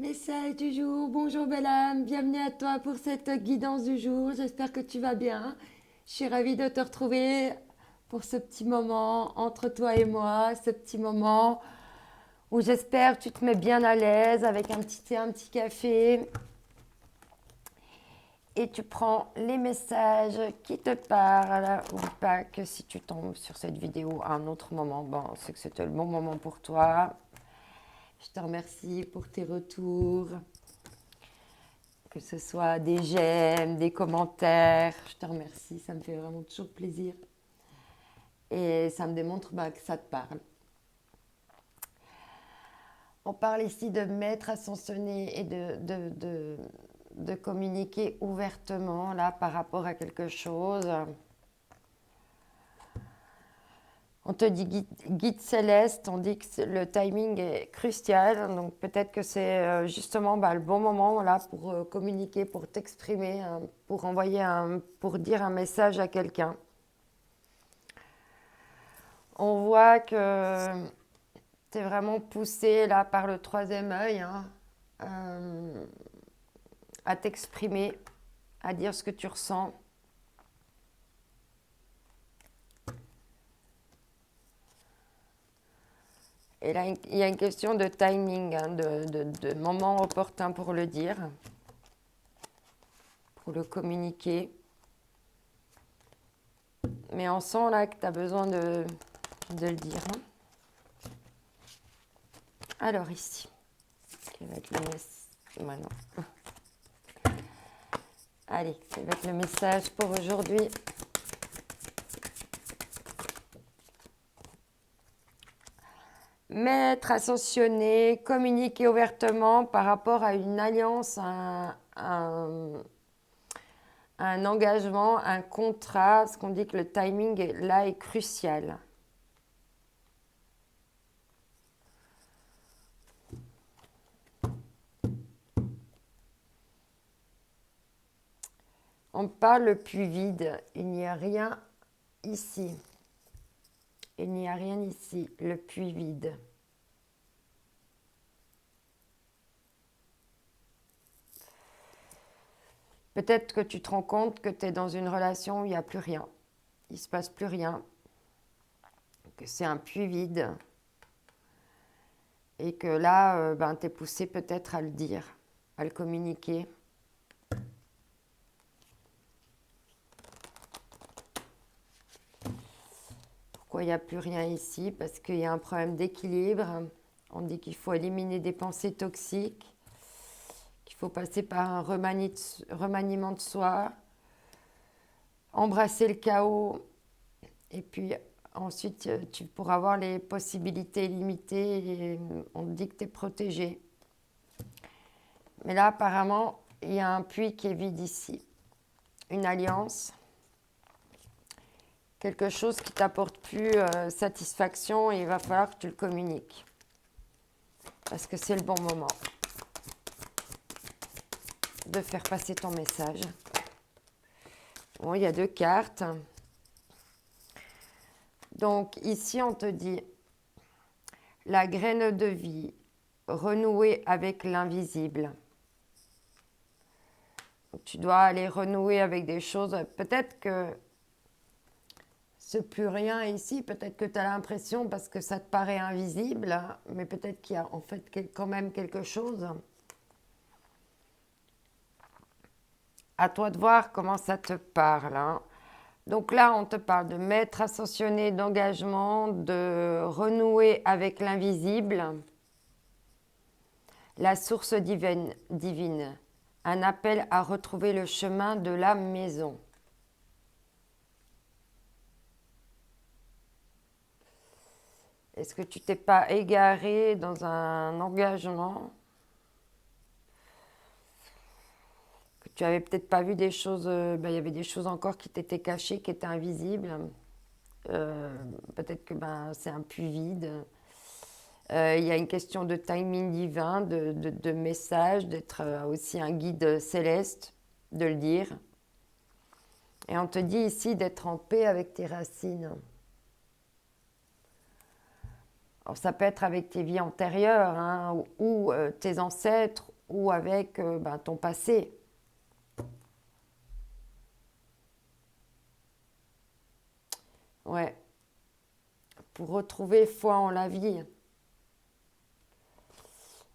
Message du jour, bonjour belle âme, bienvenue à toi pour cette guidance du jour, j'espère que tu vas bien. Je suis ravie de te retrouver pour ce petit moment entre toi et moi, ce petit moment où j'espère que tu te mets bien à l'aise avec un petit thé, un petit café et tu prends les messages qui te parlent. Oublie pas que si tu tombes sur cette vidéo à un autre moment, bon, c'est que c'était le bon moment pour toi. Je te remercie pour tes retours. Que ce soit des j'aime, des commentaires. Je te remercie, ça me fait vraiment toujours plaisir. Et ça me démontre que ça te parle. On parle ici de mettre ascensionner et de communiquer ouvertement là par rapport à quelque chose. On te dit guide céleste, on dit que le timing est crucial, donc peut-être que c'est justement le bon moment là pour communiquer, pour t'exprimer, pour pour dire un message à quelqu'un. On voit que tu es vraiment poussé là par le troisième œil euh, à t'exprimer, à dire ce que tu ressens. Et là, il y a une question de timing, de moment opportun pour le dire, pour le communiquer. Mais on sent là que tu as besoin de le dire. Alors ici, quel va être le message maintenant. Allez, ça va être le message pour aujourd'hui. Mettre, ascensionner, communiquer ouvertement par rapport à une alliance, un engagement, un contrat, ce qu'on dit que le timing là est crucial. On parle le plus vide, il n'y a rien ici. Il n'y a rien ici, le puits vide. Peut-être que tu te rends compte que tu es dans une relation où il n'y a plus rien. Il ne se passe plus rien. Que c'est un puits vide. Et que là, tu es poussé peut-être à le dire, à le communiquer. Pourquoi il n'y a plus rien ici? Parce qu'il y a un problème d'équilibre. On dit qu'il faut éliminer des pensées toxiques, qu'il faut passer par un remaniement de soi, embrasser le chaos, et puis ensuite tu pourras avoir les possibilités limitées et on te dit que tu es protégé. Mais là, apparemment, il y a un puits qui est vide ici. Une alliance, quelque chose qui t'apporte plus satisfaction et il va falloir que tu le communiques. Parce que c'est le bon moment de faire passer ton message. Bon, il y a 2 cartes. Donc ici, on te dit la graine de vie, renouer avec l'invisible. Tu dois aller renouer avec des choses. Peut-être que c'est plus rien ici. Peut-être que tu as l'impression parce que ça te paraît invisible. Mais peut-être qu'il y a en fait quand même quelque chose. À toi de voir comment ça te parle. Donc là, on te parle de maître ascensionné, d'engagement, de renouer avec l'invisible, la source divine, un appel à retrouver le chemin de la maison. Est-ce que tu t'es pas égaré dans un engagement? Que tu avais peut-être pas vu des choses, il y avait des choses encore qui t'étaient cachées, qui étaient invisibles. Peut-être que c'est un puits vide. Il y a une question de timing divin, de message, d'être aussi un guide céleste, de le dire. Et on te dit ici d'être en paix avec tes racines. Alors, ça peut être avec tes vies antérieures, hein, ou tes ancêtres, ou avec ton passé. Ouais. Pour retrouver foi en la vie.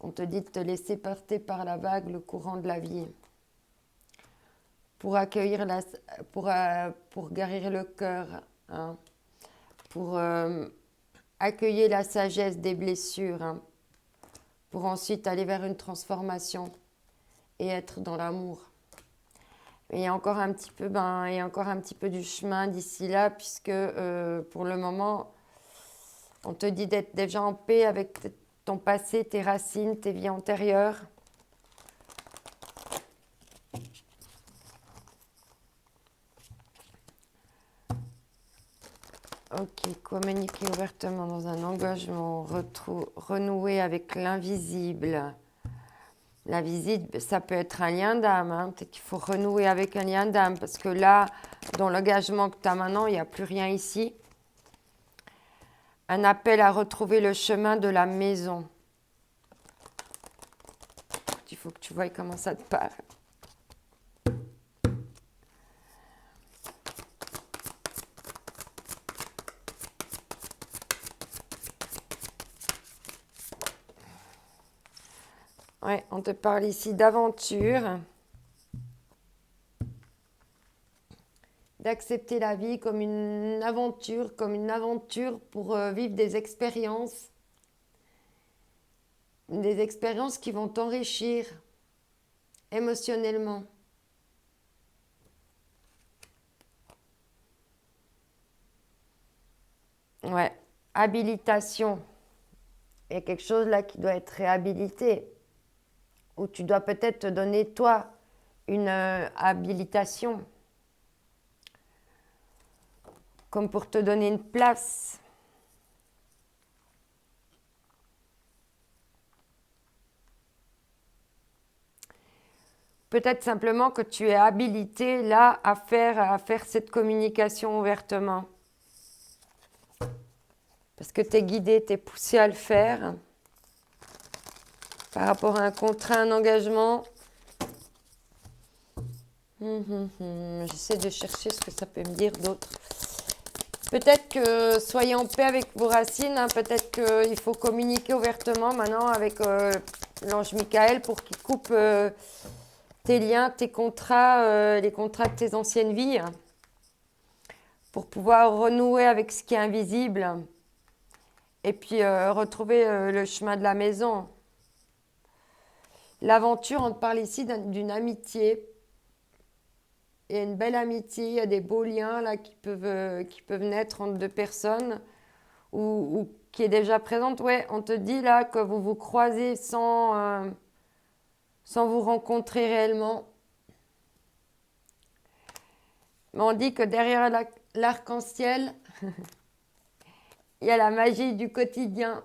On te dit de te laisser porter par la vague, le courant de la vie. Pour accueillir pour guérir le cœur, hein. Pour accueillir la sagesse des blessures, hein. Pour ensuite aller vers une transformation et être dans l'amour. Et il y a encore un petit peu, il y a encore un petit peu du chemin d'ici là, puisque pour le moment, on te dit d'être déjà en paix avec ton passé, tes racines, tes vies antérieures. Ok, communiquer ouvertement dans un engagement, renouer avec l'invisible. L'invisible, ça peut être un lien d'âme, hein. Peut-être qu'il faut renouer avec un lien d'âme, parce que là, dans l'engagement que tu as maintenant, il n'y a plus rien ici. Un appel à retrouver le chemin de la maison. Il faut que tu vois comment ça te parle. Ouais, on te parle ici d'aventure, d'accepter la vie comme une aventure pour vivre des expériences qui vont t'enrichir émotionnellement. Ouais, habilitation. Il y a quelque chose là qui doit être réhabilité. Ou tu dois peut-être te donner, toi, une habilitation. Comme pour te donner une place. Peut-être simplement que tu es habilité là à faire cette communication ouvertement. Parce que tu es guidé, tu es poussé à le faire. Par rapport à un contrat, un engagement. J'essaie de chercher ce que ça peut me dire d'autre. Peut-être que soyez en paix avec vos racines. Hein. Peut-être qu'il faut communiquer ouvertement maintenant avec l'ange Michael pour qu'il coupe tes liens, tes contrats, les contrats de tes anciennes vies. Hein, pour pouvoir renouer avec ce qui est invisible. Et puis retrouver le chemin de la maison. L'aventure, on te parle ici d'une amitié. Il y a une belle amitié, il y a des beaux liens là qui peuvent naître entre deux personnes ou qui est déjà présente. Ouais, on te dit là que vous vous croisez sans vous rencontrer réellement. Mais on dit que derrière l'arc-en-ciel, il y a la magie du quotidien.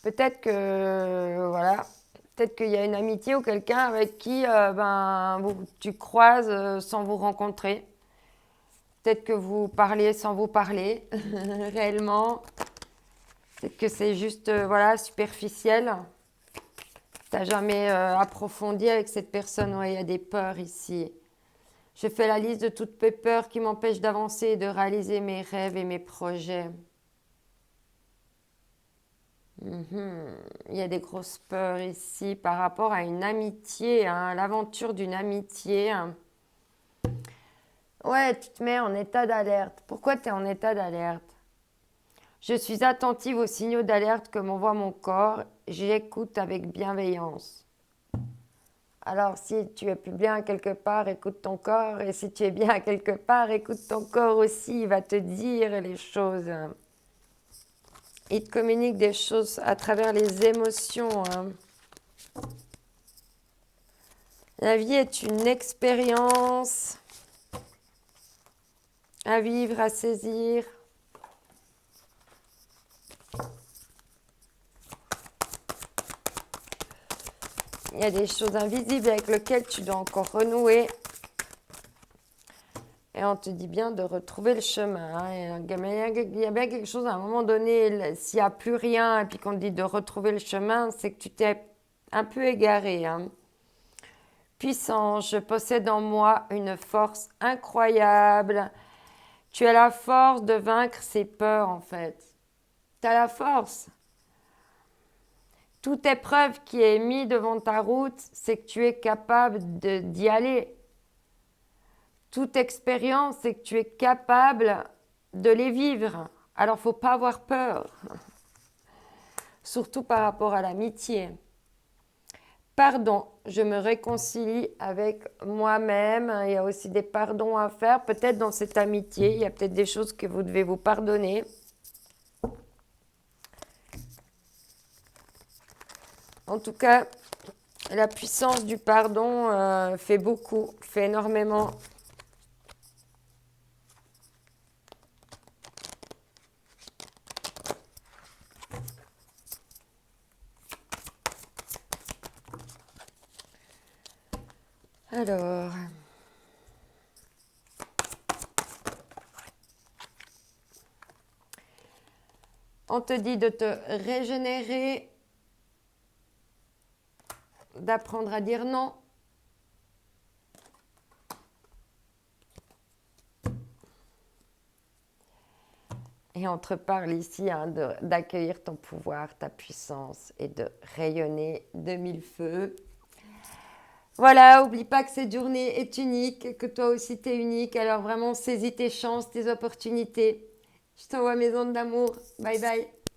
Peut-être que, voilà, peut-être qu'il y a une amitié ou quelqu'un avec qui tu croises sans vous rencontrer. Peut-être que vous parliez sans vous parler, réellement. Peut-être que c'est juste, superficiel. Tu n'as jamais approfondi avec cette personne. Ouais, il y a des peurs ici. Je fais la liste de toutes mes peurs qui m'empêchent d'avancer et de réaliser mes rêves et mes projets. Il y a des grosses peurs ici par rapport à une amitié, hein, l'aventure d'une amitié. Ouais, tu te mets en état d'alerte. Pourquoi tu es en état d'alerte? Je suis attentive aux signaux d'alerte que m'envoie mon corps. J'écoute avec bienveillance. Alors, si tu es plus bien quelque part, écoute ton corps. Et si tu es bien quelque part, écoute ton corps aussi. Il va te dire les choses. Il te communique des choses à travers les émotions. La vie est une expérience à vivre, à saisir. Il y a des choses invisibles avec lesquelles tu dois encore renouer. Et on te dit bien de retrouver le chemin. Hein. Il y a bien quelque chose à un moment donné, s'il n'y a plus rien et puis qu'on te dit de retrouver le chemin, c'est que tu t'es un peu égaré. Hein. Puissant, je possède en moi une force incroyable. Tu as la force de vaincre ces peurs en fait. Tu as la force. Toute épreuve qui est mise devant ta route, c'est que tu es capable d'y aller. Toute expérience, c'est que tu es capable de les vivre. Alors, il ne faut pas avoir peur, surtout par rapport à l'amitié. Pardon, je me réconcilie avec moi-même. Il y a aussi des pardons à faire. Peut-être dans cette amitié, il y a peut-être des choses que vous devez vous pardonner. En tout cas, la puissance du pardon fait beaucoup, fait énormément. Alors, on te dit de te régénérer, d'apprendre à dire non. Et on te parle ici hein, d'accueillir ton pouvoir, ta puissance et de rayonner de mille feux. Voilà, oublie pas que cette journée est unique, que toi aussi tu es unique. Alors vraiment, saisis tes chances, tes opportunités. Je t'envoie mes ondes d'amour. Bye bye.